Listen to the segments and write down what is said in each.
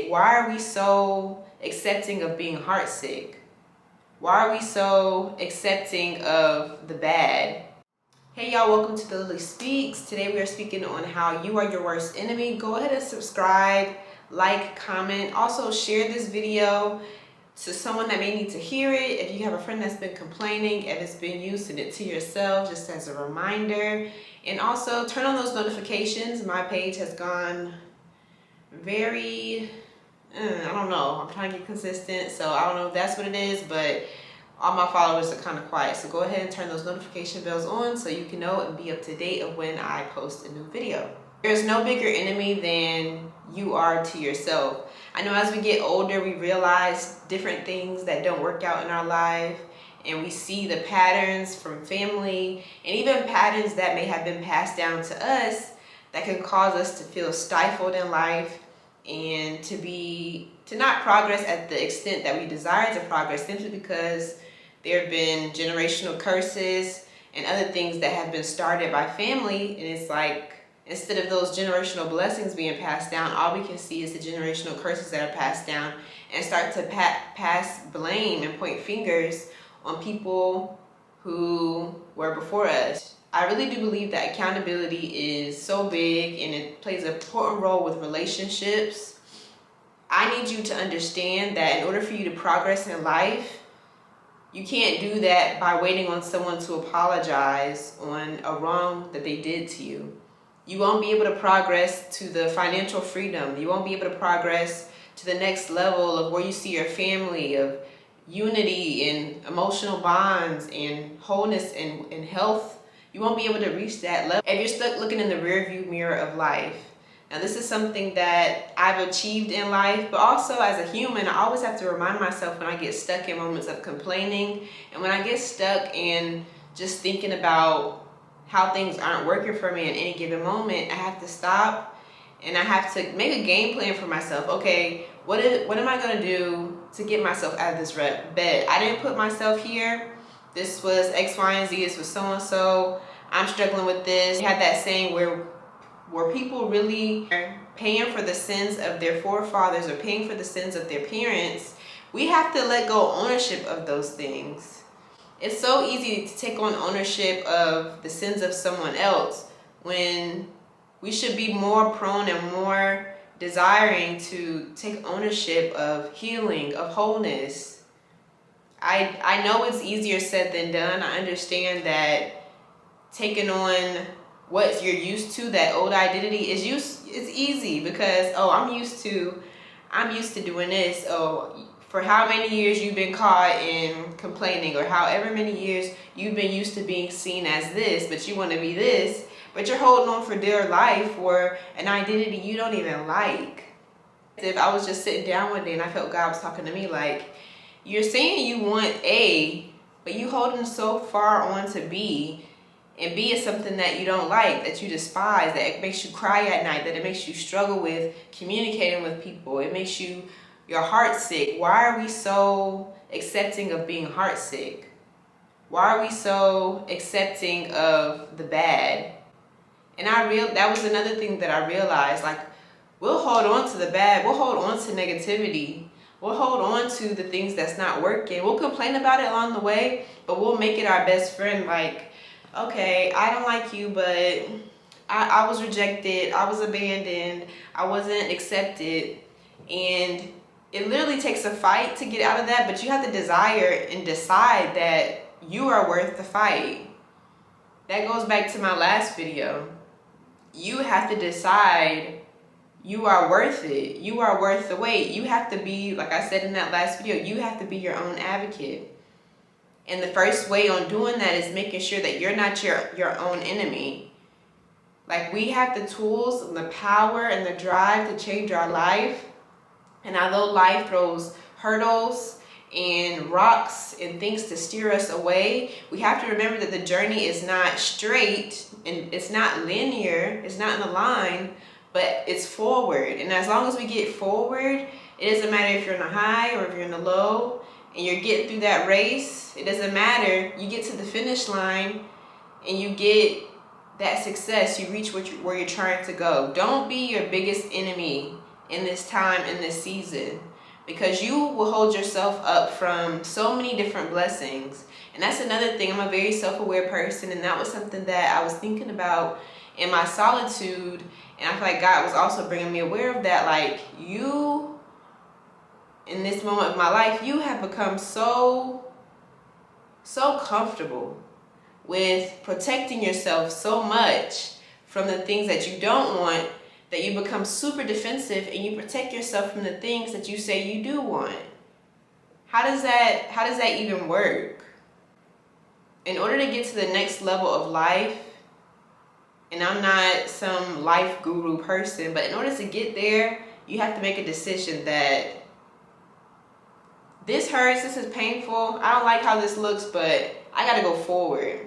Why are we so accepting of being heartsick? Why are we so accepting of the bad? Hey y'all, welcome to the Lily Speaks. Today we are speaking on how you are your worst enemy. Go ahead and subscribe, like, comment. Also share this video to someone that may need to hear it. If you have a friend that's been complaining, if it's been you, send it to yourself just as a reminder. And also turn on those notifications. My page has gone very, I don't know, I'm trying to get consistent, so I don't know if that's what it is, but all my followers are kind of quiet. So go ahead and turn those notification bells on so you can know and be up to date of when I post a new video. There's no bigger enemy than you are to yourself. I know as we get older, we realize different things that don't work out in our life, and we see the patterns from family and even patterns that may have been passed down to us that can cause us to feel stifled in life and to not progress at the extent that we desire to progress, simply because there have been generational curses and other things that have been started by family. And it's like, instead of those generational blessings being passed down, all we can see is the generational curses that are passed down, and start to pass blame and point fingers on people who were before us. I really do believe that accountability is so big, and it plays an important role with relationships. I need you to understand that in order for you to progress in life, you can't do that by waiting on someone to apologize on a wrong that they did to you. You won't be able to progress to the financial freedom. You won't be able to progress to the next level of where you see your family, of unity and emotional bonds and wholeness and health. You won't be able to reach that level if you're stuck looking in the rearview mirror of life. Now, this is something that I've achieved in life, but also as a human, I always have to remind myself when I get stuck in moments of complaining, and when I get stuck in just thinking about how things aren't working for me in any given moment, I have to stop and I have to make a game plan for myself. Okay, what am I gonna do to get myself out of this bed? I didn't put myself here. This was X, Y, and Z. This was so-and-so. I'm struggling with this. We had that saying where people really are paying for the sins of their forefathers or paying for the sins of their parents. We have to let go ownership of those things. It's so easy to take on ownership of the sins of someone else when we should be more prone and more desiring to take ownership of healing, of wholeness. I know it's easier said than done. I understand that taking on what you're used to, that old identity, it's easy because, oh, I'm used to doing this. Oh, for how many years you've been caught in complaining, or however many years you've been used to being seen as this, but you want to be this, but you're holding on for dear life for an identity you don't even like. If I was just sitting down one day and I felt God was talking to me like, you're saying you want A, but you holding so far on to B, and B is something that you don't like, that you despise, that it makes you cry at night, that it makes you struggle with communicating with people, it makes your heart sick. Why are we so accepting of being heartsick? Why are we so accepting of the bad? And that was another thing that I realized, like, we'll hold on to the bad, we'll hold on to negativity, we'll hold on to the things that's not working, we'll complain about it along the way, but we'll make it our best friend. Like, okay, I don't like you, but I was rejected, I was abandoned, I wasn't accepted. And it literally takes a fight to get out of that, but you have to desire and decide that you are worth the fight. That goes back to my last video. You have to decide you are worth it. You are worth the wait. You have to be, like I said in that last video, you have to be your own advocate. And the first way on doing that is making sure that you're not your own enemy. Like, we have the tools and the power and the drive to change our life. And although life throws hurdles and rocks and things to steer us away, we have to remember that the journey is not straight and it's not linear, it's not in a line, but it's forward. And as long as we get forward, it doesn't matter if you're in the high or if you're in the low, and you're getting through that race, it doesn't matter. You get to the finish line and you get that success, you reach where you're trying to go. Don't be your biggest enemy in this time, in this season, because you will hold yourself up from so many different blessings. And that's another thing. I'm a very self-aware person, and that was something that I was thinking about in my solitude. And I feel like God was also bringing me aware of that. Like, you, in this moment of my life, you have become so comfortable with protecting yourself so much from the things that you don't want, that you become super defensive and you protect yourself from the things that you say you do want. How does that even work? In order to get to the next level of life, and I'm not some life guru person, but in order to get there, you have to make a decision that this hurts, this is painful, I don't like how this looks, but I gotta go forward.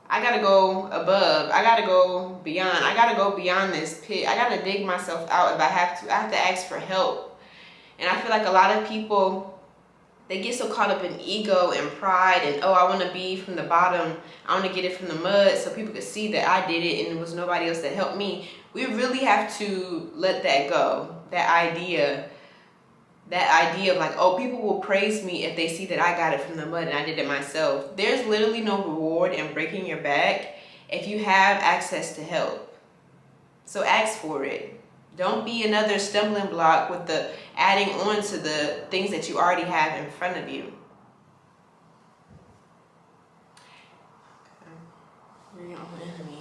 I gotta go above. I gotta go beyond. I gotta go beyond this pit. I gotta dig myself out if I have to. I have to ask for help. And I feel like a lot of people, they get so caught up in ego and pride and, oh, I want to be from the bottom. I want to get it from the mud so people could see that I did it and it was nobody else that helped me. We really have to let that go. That idea of like, oh, people will praise me if they see that I got it from the mud and I did it myself. There's literally no reward in breaking your back if you have access to help. So ask for it. Don't be another stumbling block with the adding on to the things that you already have in front of you. Your own enemy.